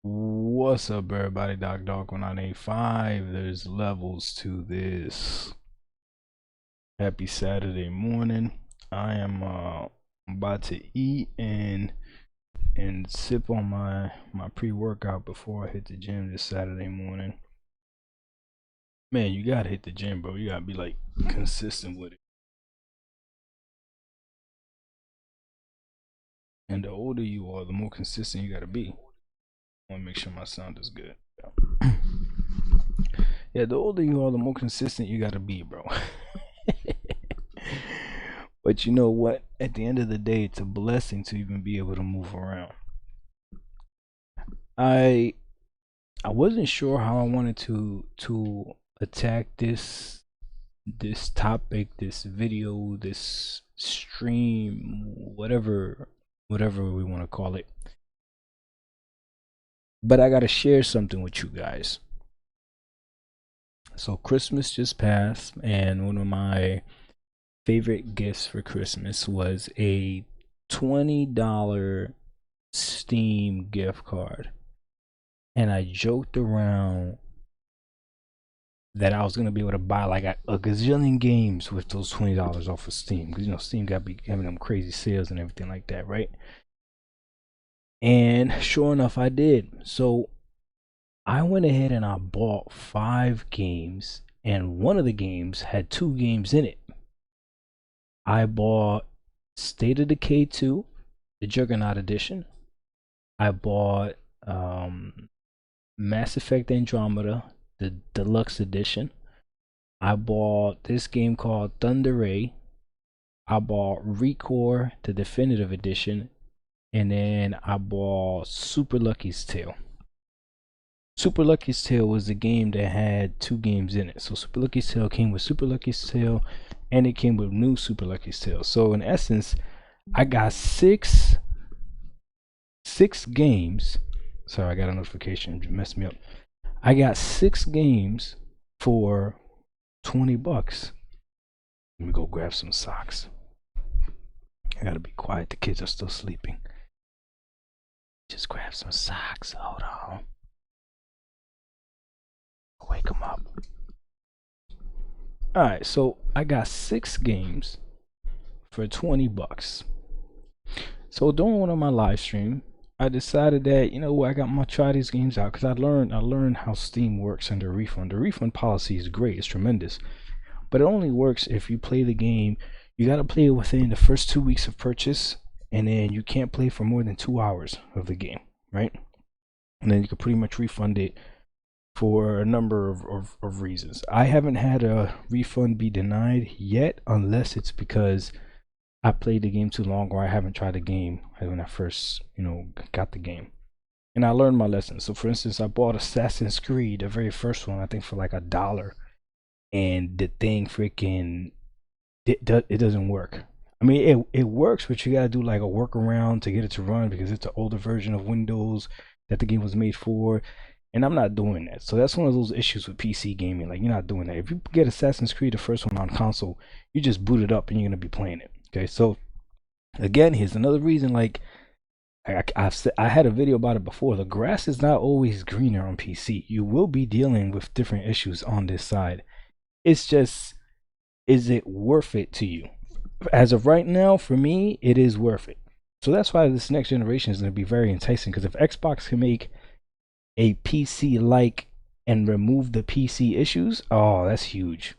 What's up, everybody? Dog 1985. There's levels to this. Happy Saturday morning. I am about to eat and sip on my pre-workout before I hit the gym this Saturday morning. Man, you gotta hit the gym, bro. You gotta be like consistent with it. And the older you are, the more consistent you gotta be. I wanna make sure my sound is good. Yeah, the older you are, the more consistent you gotta be, bro. But you know what? At the end of the day, it's a blessing to even be able to move around. I I wasn't sure how I wanted to attack this topic, this video, this stream, whatever we want to call it. But I got to share something with you guys. So Christmas just passed, and one of my favorite gifts for Christmas was a $20 Steam gift card. And I joked around that I was gonna be able to buy like a gazillion games with those $20 off of Steam, because you know Steam got to be having them crazy sales and everything like that, right? And sure enough, I did. So I went ahead and I bought 5 games, and one of the games had 2 games in it. I bought State of Decay 2, the Juggernaut Edition. I bought Mass Effect Andromeda, the deluxe edition. I bought this game called Thunder Ray. I bought Recore, the definitive edition, and then I bought Super Lucky's Tale. Super Lucky's Tale was the game that had 2 games in it. So Super Lucky's Tale came with Super Lucky's Tale, and it came with new Super Lucky's Tale. So in essence, I got six games. Sorry, I got a notification. It messed me up. I got 6 games for $20. Let me go grab some socks. I gotta be quiet. The kids are still sleeping. Just grab some socks. Hold on. Wake them up. Alright, so I got 6 games for $20. So during one of my live stream, I decided that, you know what, I got to try these games out, because I learned how Steam works under refund. The refund policy is great, it's tremendous, but it only works if you play the game. You got to play it within the first 2 weeks of purchase, and then you can't play for more than 2 hours of the game, right? And then you can pretty much refund it for a number of reasons. I haven't had a refund be denied yet, unless it's because I played the game too long, or I haven't tried the game when I first, got the game. And I learned my lesson. So for instance, I bought Assassin's Creed, the very first one, I think for like $1, and the thing freaking it doesn't work. I mean, it works, but you gotta do like a workaround to get it to run, because it's an older version of Windows that the game was made for. And I'm not doing that. So that's one of those issues with PC gaming. Like, you're not doing that. If you get Assassin's Creed, the first one on console, you just boot it up and you're gonna be playing it. Okay, so again, here's another reason. Like I had a video about it before. The grass is not always greener on PC. You will be dealing with different issues on this side. It's just, is it worth it to you? As of right now, for me, it is worth it. So that's why this next generation is going to be very enticing. Because if Xbox can make a PC like and remove the PC issues, oh, that's huge.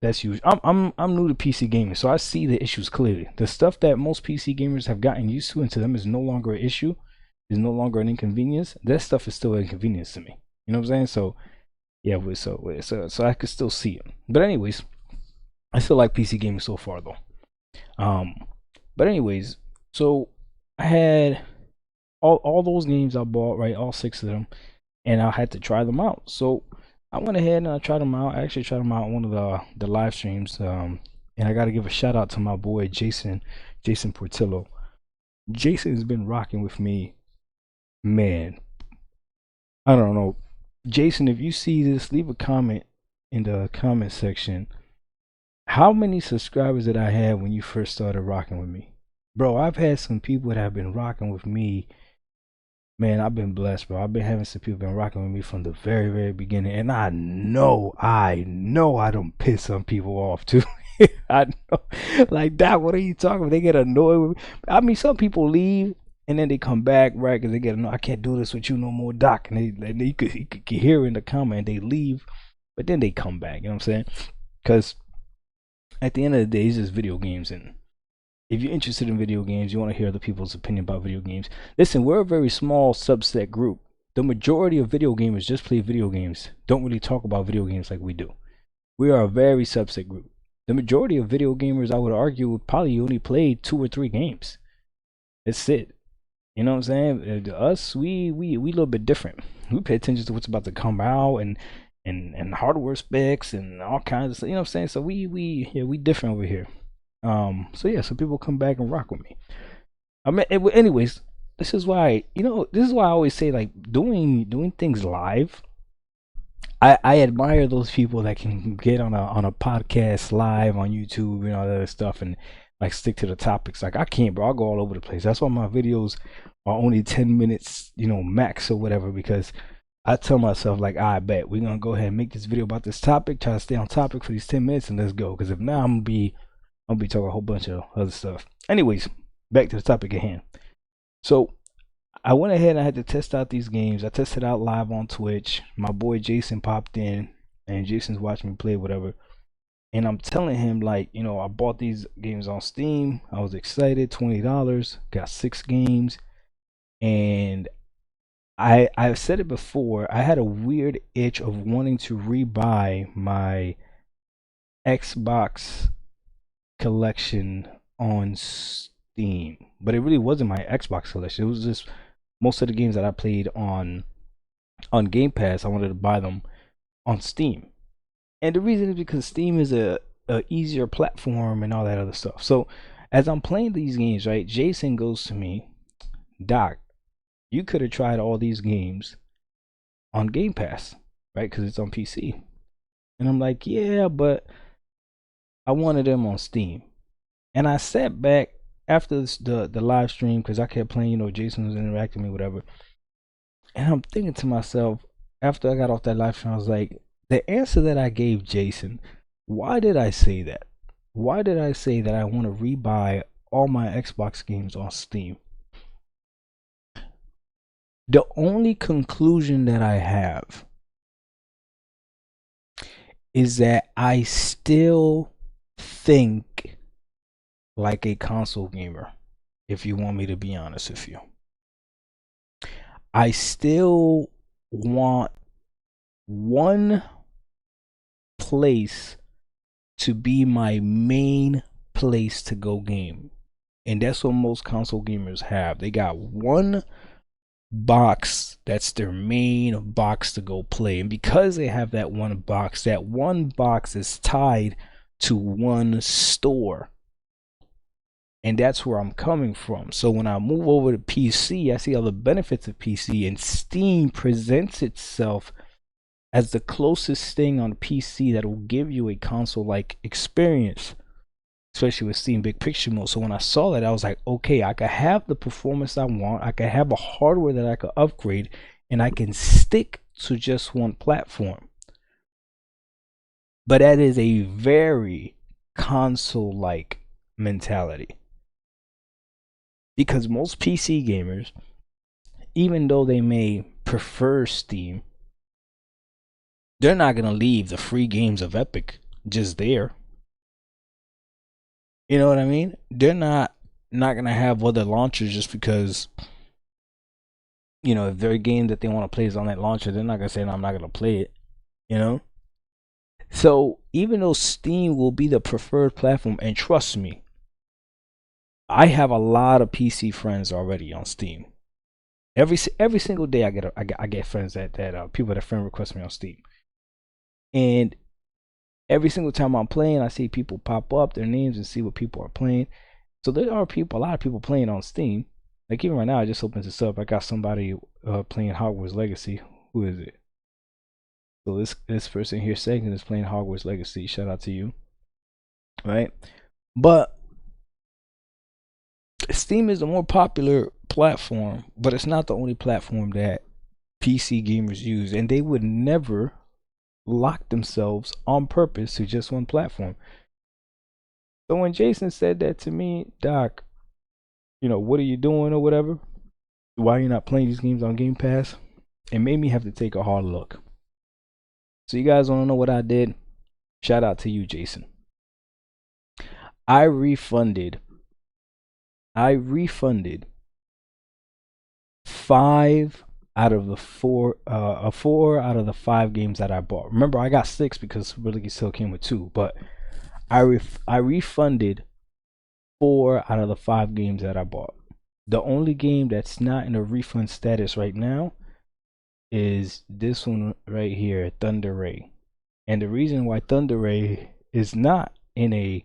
That's huge. I'm new to PC gaming, so I see the issues clearly. The stuff that most PC gamers have gotten used to, and to them is no longer an issue, is no longer an inconvenience. That stuff is still an inconvenience to me. You know what I'm saying? So yeah, so I could still see it. But anyways, I still like PC gaming so far though. But anyways, so I had all those games I bought, right? All 6 of them, and I had to try them out. So I went ahead and I tried them out. I actually tried them out on one of the live streams. And I got to give a shout out to my boy Jason Portillo. Jason has been rocking with me, man. I don't know, Jason. If you see this, leave a comment in the comment section. How many subscribers did I have when you first started rocking with me, bro? I've had some people that have been rocking with me Man, I've been blessed, bro. I've been having some people been rocking with me from the very, very beginning, and I know, I don't piss some people off too. I know, like that. What are you talking about? They get annoyed with me. I mean, some people leave and then they come back, right? Because they get annoyed. I can't do this with you no more, Doc. And you could hear in the comment they leave, but then they come back. You know what I'm saying? Because at the end of the day, it's just video games, and if you're interested in video games, you want to hear other people's opinion about video games. Listen, we're a very small subset group. The majority of video gamers just play video games, don't really talk about video games like we do. We are a very subset group. The majority of video gamers, I would argue, would probably only play 2 or 3 games. That's it. You know what I'm saying? Us, we a little bit different. We pay attention to what's about to come out and hardware specs and all kinds of stuff. You know what I'm saying? So we different over here. So yeah, so people come back and rock with me. I mean, anyways, this is why I always say, like, doing things live. I admire those people that can get on a podcast live on YouTube and all that other stuff and like stick to the topics. Like I can't, bro. I'll go all over the place. That's why my videos are only 10 minutes, max or whatever, because I tell myself, like, I bet we're gonna go ahead and make this video about this topic, try to stay on topic for these 10 minutes, and let's go. Because if not, I'm gonna be talking a whole bunch of other stuff. Anyways, back to the topic at hand. So I went ahead and I had to test out these games. I tested out live on Twitch. My boy Jason popped in, and Jason's watching me play, whatever. And I'm telling him, like, I bought these games on Steam. I was excited, $20, got 6 games, and I've said it before. I had a weird itch of wanting to rebuy my Xbox collection on Steam, but it really wasn't my Xbox collection. It was just most of the games that I played on Gamepass. I wanted to buy them on Steam, and the reason is because Steam is a easier platform and all that other stuff. So as I'm playing these games, right, Jason goes to me, Doc, you could have tried all these games on Game Pass, right? Because it's on PC. And I'm like, yeah, but I wanted them on Steam. And I sat back after the live stream because I kept playing, Jason was interacting with me, whatever. And I'm thinking to myself, after I got off that live stream, I was like, the answer that I gave Jason, why did I say that? Why did I say that I want to rebuy all my Xbox games on Steam? The only conclusion that I have is that I still think like a console gamer, if you want me to be honest with you. I still want one place to be my main place to go game. And that's what most console gamers have. They got one box that's their main box to go play. And because they have that one box is tied to one store. And that's where I'm coming from. So when I move over to PC, I see all the benefits of PC, and Steam presents itself as the closest thing on PC that will give you a console-like experience, especially with Steam Big Picture Mode. So when I saw that, I was like, okay, I could have the performance I want, I could have a hardware that I could upgrade, and I can stick to just one platform. But that is a very console-like mentality. Because most PC gamers, even though they may prefer Steam, they're not going to leave the free games of Epic just there. You know what I mean? They're not going to have other launchers just because, if their game that they want to play is on that launcher, they're not going to say, no, I'm not going to play it, So even though Steam will be the preferred platform, and trust me, I have a lot of PC friends already on Steam. Every single day I get friends that people that friend request me on Steam. And every single time I'm playing, I see people pop up their names and see what people are playing. So there are a lot of people playing on Steam. Like even right now, I just opened this up. I got somebody playing Hogwarts Legacy. Who is it? So this person here second is playing Hogwarts Legacy. Shout out to you. Right? But Steam is the more popular platform, but it's not the only platform that PC gamers use, and they would never lock themselves on purpose to just one platform. So when Jason said that to me, Doc, what are you doing or whatever? Why are you not playing these games on Game Pass? It made me have to take a hard look. So you guys want to know what I did? Shout out to you, Jason. I refunded 5 out of the 4 out of the 5 games that I bought. Remember, I got 6 because Super League still came with 2, but I refunded 4 out of the 5 games that I bought. The only game that's not in a refund status right now is this one right here, Thunder Ray. And the reason why Thunder Ray is not in a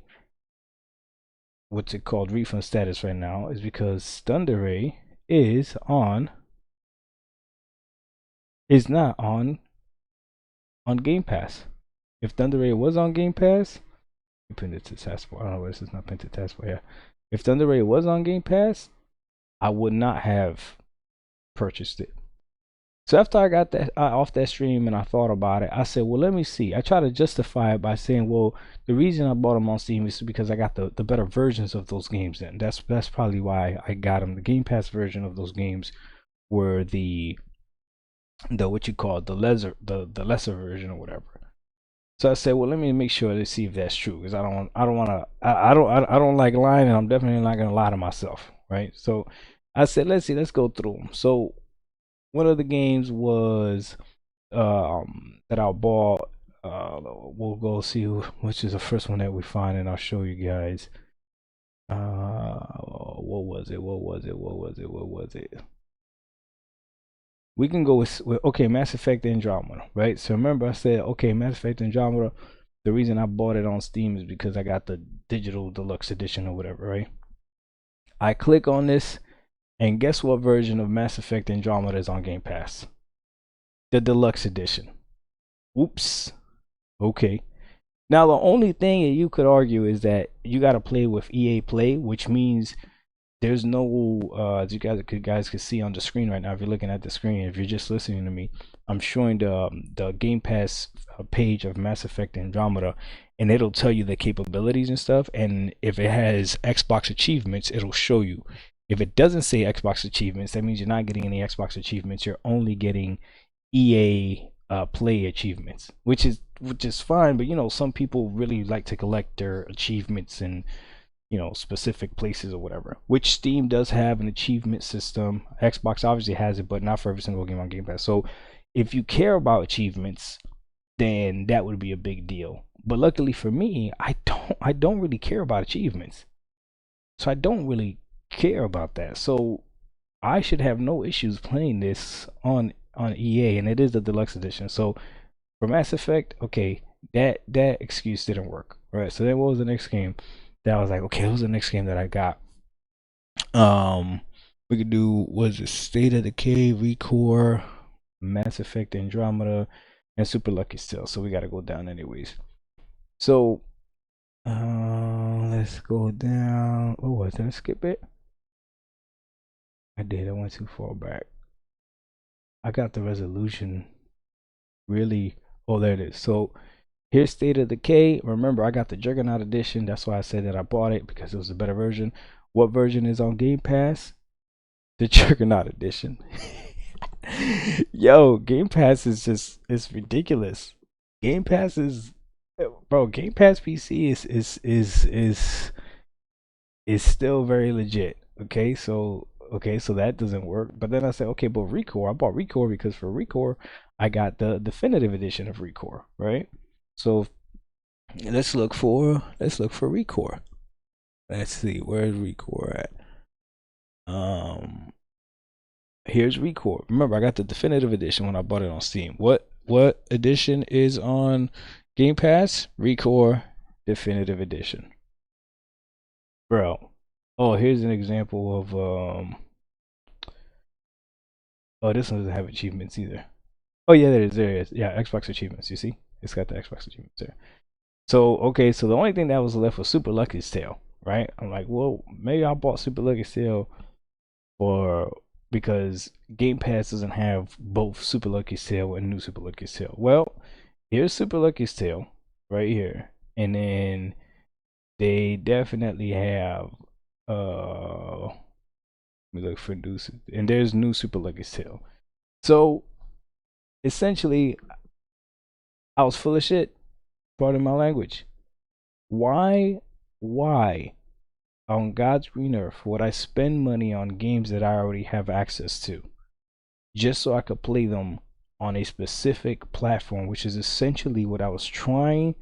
what's it called refund status right now is because Thunder Ray is not on Game Pass. If Thunder Ray was on Game Pass, you put it to taskbar. I don't know why this is not pinned to taskbar. Yeah. If Thunder Ray was on Game Pass, I would not have purchased it. So after I got that off that stream and I thought about it, I said, well, let me see. I try to justify it by saying, well, the reason I bought them on Steam is because I got the better versions of those games. And that's probably why I got them. The Game Pass version of those games were the what you call the lesser version or whatever. So I said, well, let me make sure to see if that's true, because I don't like lying, and I'm definitely not gonna lie to myself, right? So I said, let's go through them. So one of the games was that I bought. We'll go see which is the first one that we find, and I'll show you guys. What was it? We can go with okay, Mass Effect Andromeda, right? So remember I said, okay, Mass Effect Andromeda, the reason I bought it on Steam is because I got the digital deluxe edition or whatever, right? I click on this, and guess what version of Mass Effect Andromeda is on Game Pass? The deluxe edition. Oops. Okay. Now the only thing that you could argue is that you got to play with EA Play, which means there's no as you guys can see on the screen right now. If you're looking at the screen, if you're just listening to me, I'm showing the Game Pass page of Mass Effect Andromeda, and it'll tell you the capabilities and stuff. And if it has Xbox achievements, it'll show you. If it doesn't say Xbox achievements, that means you're not getting any Xbox achievements. You're only getting EA Play achievements, which is fine. But some people really like to collect their achievements and specific places or whatever, which Steam does have an achievement system. Xbox obviously has it, but not for every single game on Game Pass. So if you care about achievements, then that would be a big deal. But luckily for me, I don't really care about achievements. So I don't really care about that. So I should have no issues playing this on EA, and it is the deluxe edition. So for Mass Effect, okay, that excuse didn't work. Right. So then what was the next game? That was like, okay, what was the next game that I got? We could do, was it State of Decay, Recore, Mass Effect Andromeda, and Super Lucky Still. So we gotta go down anyways. So let's go down. Oh, did I skip it? I did. I went too far back. I got the resolution really. Oh, there it is. So here's State of Decay. Remember, I got the Juggernaut edition. That's why I said that I bought it, because it was a better version. What version is on Game Pass? The Juggernaut edition. Yo, Game Pass is it's ridiculous. Game Pass is, bro. Game Pass PC is still very legit. Okay, so that doesn't work. But then I said, okay, but Recore. I bought Recore because for Recore, I got the definitive edition of Recore, right? So let's look for Recore. Let's see, where's Recore at? Here's Recore. Remember, I got the definitive edition when I bought it on Steam. What edition is on Game Pass? Recore definitive edition. Bro. Oh, here's an example of oh, this one doesn't have achievements either. Oh yeah, there it is. Yeah, Xbox achievements. You see? It's got the Xbox achievements there. So okay, so the only thing that was left was Super Lucky's Tale, right? I'm like, well, maybe I bought Super Lucky's Tale for because Game Pass doesn't have both Super Lucky's Tale and New Super Lucky's Tale. Well, here's Super Lucky's Tale right here, and then they definitely have let me look for new, and there's new Super Lucky's Tale. So essentially, I was full of shit. Pardon my language. Why on God's green earth would I spend money on games that I already have access to just so I could play them on a specific platform, which is essentially what I was trying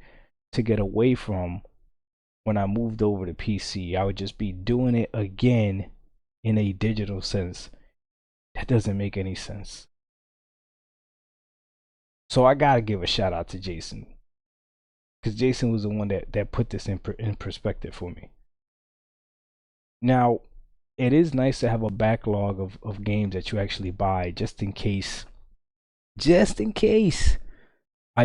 to get away from when I moved over to PC. I would just be doing it again in a digital sense. That doesn't make any sense. So I gotta give a shout out to Jason, because Jason was the one that put this in perspective for me. Now, it is nice to have a backlog of games that you actually buy just in case I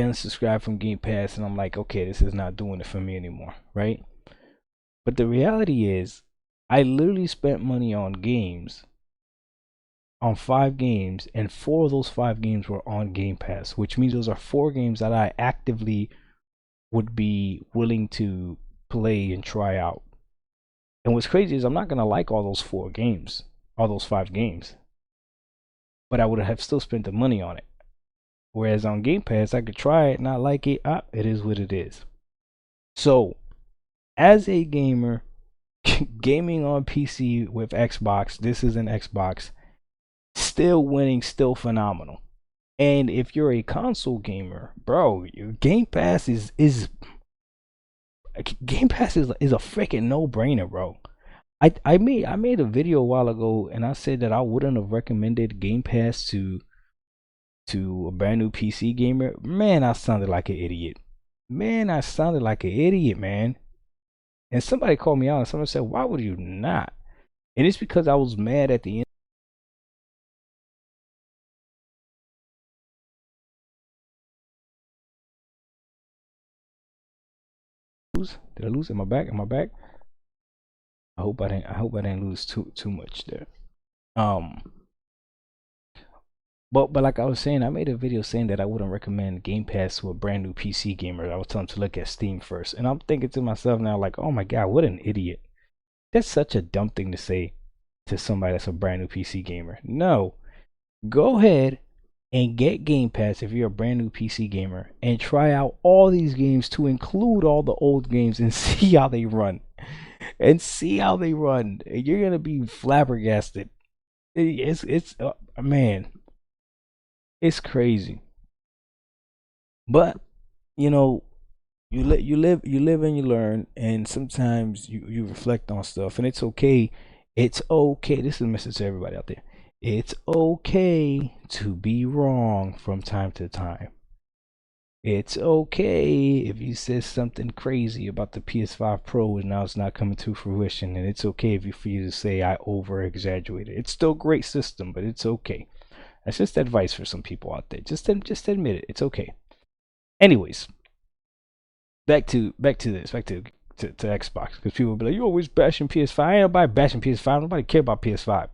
unsubscribe from Game Pass and I'm like, okay, this is not doing it for me anymore, right? But the reality is, I literally spent money on 5 games, and 4 of those 5 games were on Game Pass, which means those are 4 games that I actively would be willing to play and try out. And what's crazy is I'm not gonna like all those 4 games, all those 5 games, but I would have still spent the money on it. Whereas on Game Pass, I could try it, not like it. It is what it is. So, as a gamer, gaming on PC with Xbox, this is an Xbox, still winning, still phenomenal. And if you're a console gamer, bro, Game Pass is Game Pass is a freaking no brainer, bro. I made a video a while ago and I said that I wouldn't have recommended Game Pass to a brand new PC gamer. Man, I sounded like an idiot. Man, I sounded like an idiot, man. And somebody called me out and someone said, "Why would you not?" And it's because I was mad at the end. Did I lose? Am I back? Am I back? I hope I didn't lose too much there. Um, but like I was saying, I made a video saying that I wouldn't recommend Game Pass to a brand new PC gamer. I was telling them to look at Steam first, and I'm thinking to myself now, like, oh my god, what an idiot! That's such a dumb thing to say to somebody that's a brand new PC gamer. No, go ahead and get Game Pass if you're a brand new PC gamer and try out all these games to include all the old games and see how they run. And see how they run. You're gonna be flabbergasted. It's man, it's crazy. But you know, you live and you learn, and sometimes you reflect on stuff, and it's okay. It's okay. This is a message to everybody out there. It's okay to be wrong from time to time. It's okay if you said something crazy about the PS5 Pro and now it's not coming to fruition, and it's okay if you feel to say I over exaggerated. It's still a great system, but it's okay. That's just advice for some people out there. Just admit it. It's okay. Anyways, back to Xbox, because people will be like, you always bashing PS5. Ain't nobody bashing PS5. Nobody care about PS5.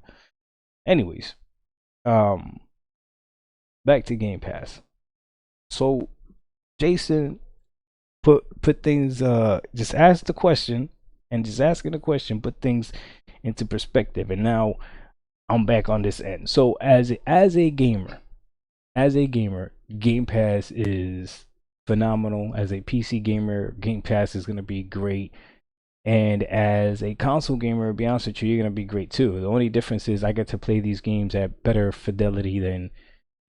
Anyways, um, back to Game Pass. So Jason put things, just ask the question, and just asking the question put things into perspective, and now I'm back on this end. So as a gamer, Game Pass is phenomenal. As a PC gamer, Game Pass is gonna be great. And as a console gamer, to be honest with you, you're gonna be great too. The only difference is I get to play these games at better fidelity than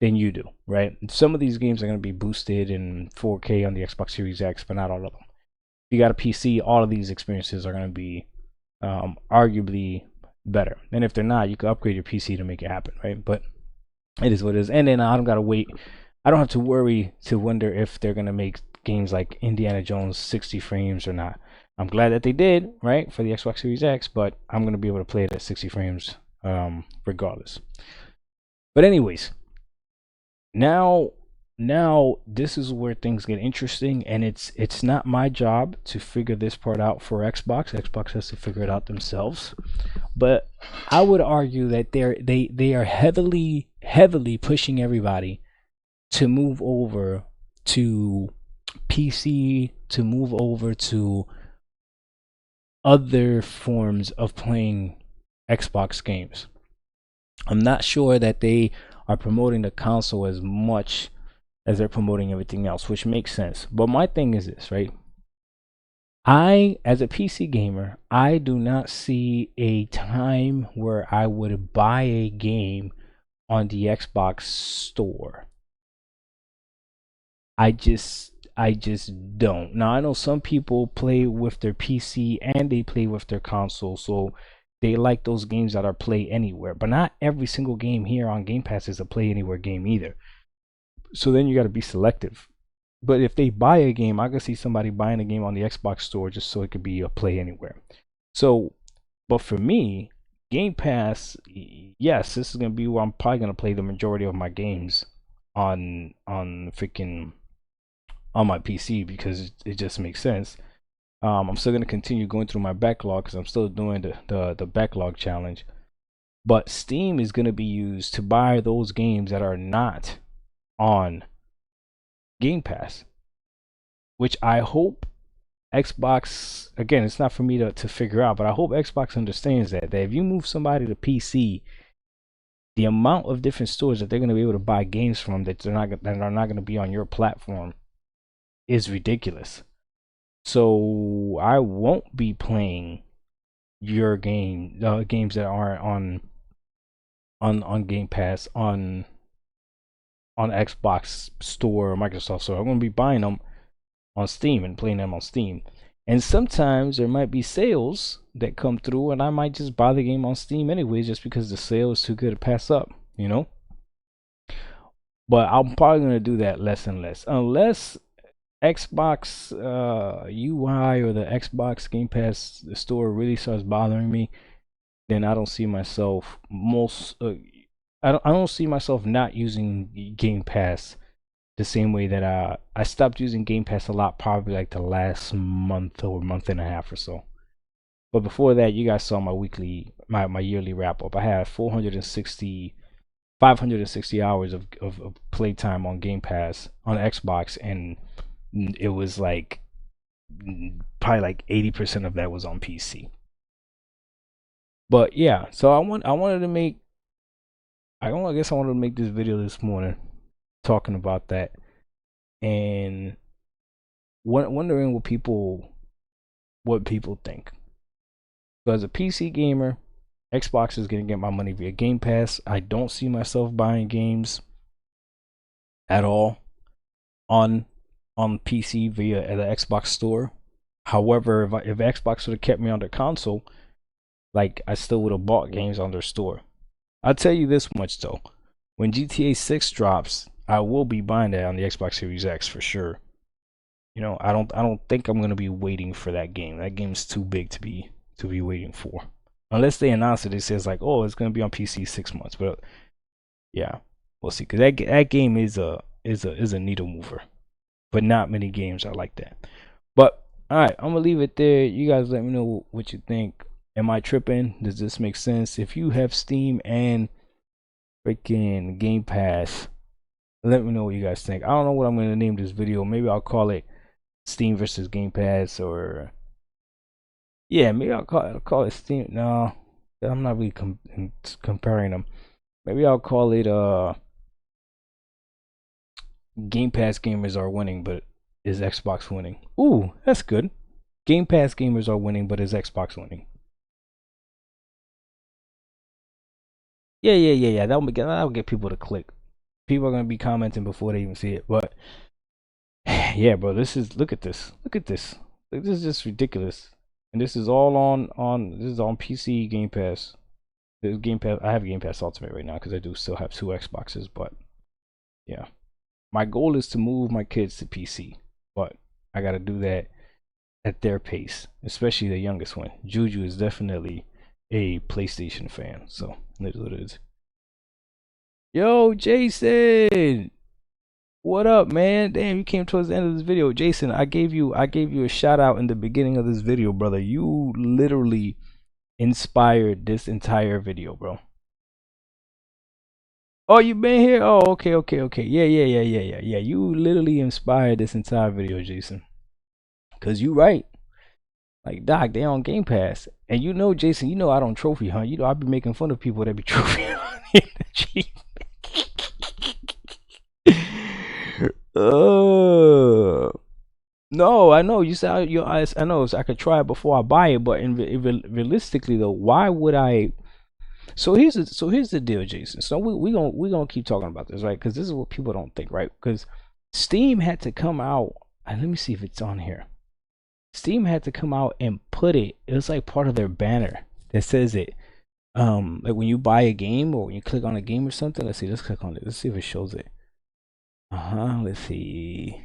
you do, right? Some of these games are gonna be boosted in 4K on the Xbox Series X, but not all of them. If you got a PC, all of these experiences are gonna be arguably better. And if they're not, you can upgrade your PC to make it happen, right? But it is what it is. And then I don't gotta wait. I don't have to worry to wonder if they're gonna make games like Indiana Jones 60 frames or not. I'm glad that they did, right, for the Xbox Series X, but I'm gonna be able to play it at 60 frames, regardless. But anyways, now now this is where things get interesting, and it's not my job to figure this part out for Xbox. Xbox has to figure it out themselves. But I would argue that they are heavily pushing everybody to move over to PC, to move over to other forms of playing Xbox games. I'm not sure that they are promoting the console as much as they're promoting everything else, which makes sense. But my thing is this, right? I, as a PC gamer, I do not see a time where I would buy a game on the Xbox store. I just don't. Now I know some people play with their PC and they play with their console, so they like those games that are play anywhere. But not every single game here on Game Pass is a play anywhere game either. So then you got to be selective. But if they buy a game, I could see somebody buying a game on the Xbox store just so it could be a play anywhere. So, but for me, Game Pass, yes, this is gonna be where I'm probably gonna play the majority of my games on freaking on my PC because it just makes sense. I'm still gonna continue going through my backlog because I'm still doing the backlog challenge. But Steam is gonna be used to buy those games that are not on Game Pass, which I hope Xbox, again, it's not for me to figure out, but I hope Xbox understands that if you move somebody to PC, the amount of different stores that they're going to be able to buy games from that are not going to be on your platform is ridiculous. So I won't be playing your games that aren't on Game Pass on Xbox Store or Microsoft Store. I'm going to be buying them on Steam and playing them on Steam. And sometimes there might be sales that come through, and I might just buy the game on Steam anyways, just because the sale is too good to pass up, you know. But I'm probably gonna do that less and less, unless Xbox UI or the Xbox Game Pass store really starts bothering me. Then I don't see myself I don't see myself not using Game Pass the same way that I stopped using Game Pass a lot, probably like the last month or month and a half or so. But before that, you guys saw my yearly wrap up. I had 560 hours of playtime on Game Pass on Xbox, and it was like probably like 80% of that was on PC. But yeah, so I wanted to make I guess I wanted to make this video this morning talking about that and wondering what people think. So as a PC gamer, Xbox is gonna get my money via Game Pass. I don't see myself buying games at all on PC via the Xbox store. However, if Xbox would have kept me on their console, like I still would have bought games on their store. I'll tell you this much though: when GTA 6 drops, I will be buying that on the Xbox Series X for sure. You know, I don't think I'm gonna be waiting for that game. That game's too big to be waiting for. Unless they announce it, it says like, oh, it's gonna be on PC 6 months. But yeah, we'll see. Cause that game is a needle mover. But not many games are like that. But all right, I'm gonna leave it there. You guys let me know what you think. Am I tripping? Does this make sense? If you have Steam and freaking Game Pass, let me know what you guys think. I don't know what I'm gonna name this video. Maybe I'll call it Steam versus Game Pass, or yeah, maybe I'll call it Steam. No, I'm not really comparing them. Maybe I'll call it Game Pass gamers are winning, but is Xbox winning? Ooh, that's good. Game Pass gamers are winning, but is Xbox winning? Yeah. That'll get people to click. People are gonna be commenting before they even see it. But yeah, bro, look at this. Look at this. Like, this is just ridiculous. And this is all this is on PC Game Pass. There's Game Pass. I have Game Pass Ultimate right now because I do still have two Xboxes. But yeah, my goal is to move my kids to PC, but I gotta do that at their pace, especially the youngest one. Juju is definitely a PlayStation fan, so that's what it is. Yo, Jason! What up, man? Damn, you came towards the end of this video. Jason, I gave you a shout out in the beginning of this video, brother. You literally inspired this entire video, bro. Oh, you been here? Oh, okay, okay, okay. Yeah. You literally inspired this entire video, Jason. Cause you right. Like, Doc, they on Game Pass. And you know, Jason, you know I don't trophy hunt. You know I be making fun of people that be trophy hunting. uh No, I know you said I know so I could try it before I buy it, but realistically though, why would I? So here's the deal, Jason. So we gonna keep talking about this, right? Because this is what people don't think, right? Because Steam had to come out. And let me see if it's on here. Steam had to come out and put it. It was like part of their banner that says it. Like when you buy a game or when you click on a game or something. Let's see. Let's click on it. Let's see if it shows it. Let's see.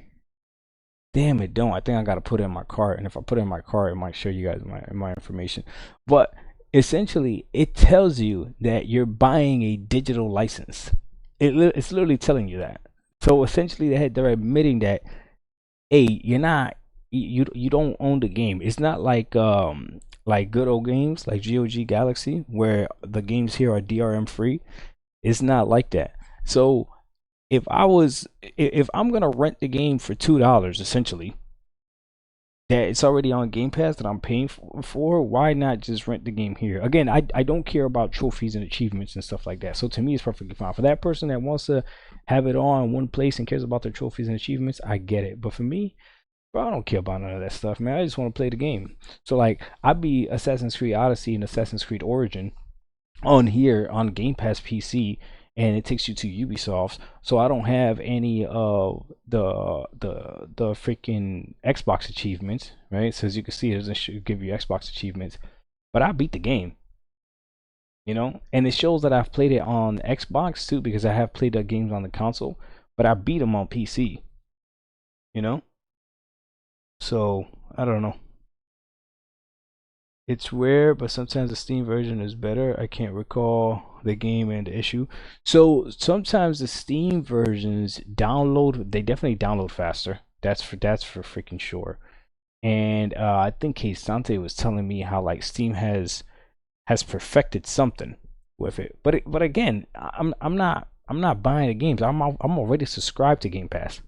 Damn it, don't. I think I gotta put it in my cart, and if I put it in my cart, it might show you guys my information. But essentially, it tells you that you're buying a digital license. It's literally telling you that. So essentially, they're admitting that, hey, you're not you don't own the game. It's not like good old games like GOG Galaxy where the games here are DRM free. It's not like that. So if I'm gonna rent the game for $2, essentially, that it's already on Game Pass that I'm paying for, why not just rent the game here? Again, I don't care about trophies and achievements and stuff like that. So to me, it's perfectly fine. For that person that wants to have it all in one place and cares about their trophies and achievements, I get it. But for me, bro, I don't care about none of that stuff, man. I just want to play the game. So like, I beat Assassin's Creed Odyssey and Assassin's Creed Origin on here on Game Pass PC, and it takes you to Ubisoft. So I don't have any of the freaking Xbox achievements, right? So as you can see, it doesn't give you Xbox achievements, but I beat the game, and it shows that I've played it on Xbox too because I have played the games on the console, but I beat them on PC, you know. So I don't know. It's rare, but sometimes the Steam version is better. I can't recall the game and the issue. So sometimes the Steam versions they definitely download faster. That's for freaking sure. And I think Sante was telling me how like Steam has perfected something with it. But again, I'm not buying the games. I'm already subscribed to Game Pass,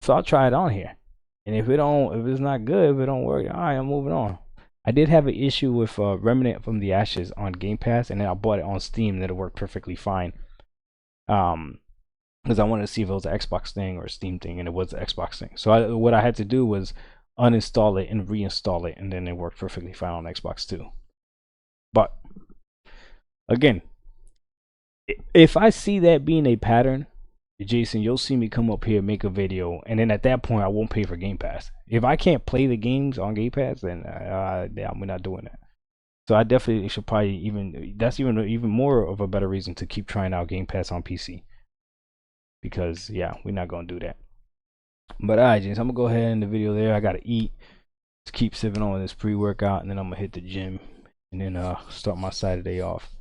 so I'll try it on here. And if it's not good, if it don't work, all right, I'm moving on. I did have an issue with Remnant from the Ashes on Game Pass, and then I bought it on Steam, and it worked perfectly fine. Because I wanted to see if it was an Xbox thing or a Steam thing, and it was an Xbox thing. So what I had to do was uninstall it and reinstall it, and then it worked perfectly fine on Xbox too. But again, if I see that being a pattern, Jason, you'll see me come up here, make a video, and then at that point, I won't pay for Game Pass. If I can't play the games on Game Pass, then yeah, we're not doing that. So I definitely should probably that's even more of a better reason to keep trying out Game Pass on PC. Because yeah, we're not gonna do that. But alright, James, I'm gonna go ahead and end the video there. I gotta eat. Just keep sipping on this pre-workout, and then I'm gonna hit the gym, and then start my Saturday off.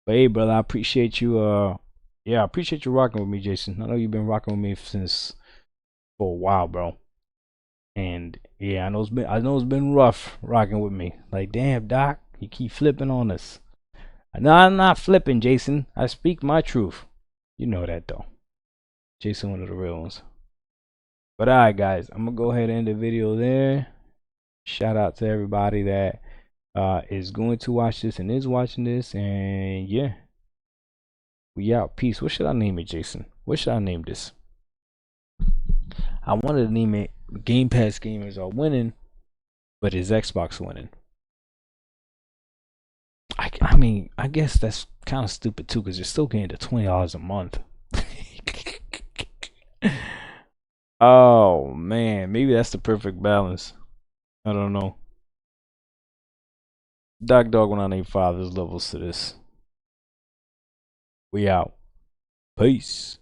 But hey, brother, I appreciate you. Yeah, I appreciate you rocking with me, Jason. I know you've been rocking with me for a while, bro. And yeah, I know it's been rough rocking with me. Like, damn, Doc, you keep flipping on us. No, I'm not flipping, Jason. I speak my truth. You know that though. Jason, one of the real ones. But alright, guys, I'm gonna go ahead and end the video there. Shout out to everybody that is going to watch this and is watching this, and yeah. We out. Peace. What should I name it, Jason? What should I name this? I wanted to name it Game Pass Gamers Are Winning, but is Xbox winning? I mean, I guess that's kind of stupid too, because you're still getting the $20 a month. Oh man, maybe that's the perfect balance. I don't know. Doc Dog 1985, there's levels to this. We out. Peace.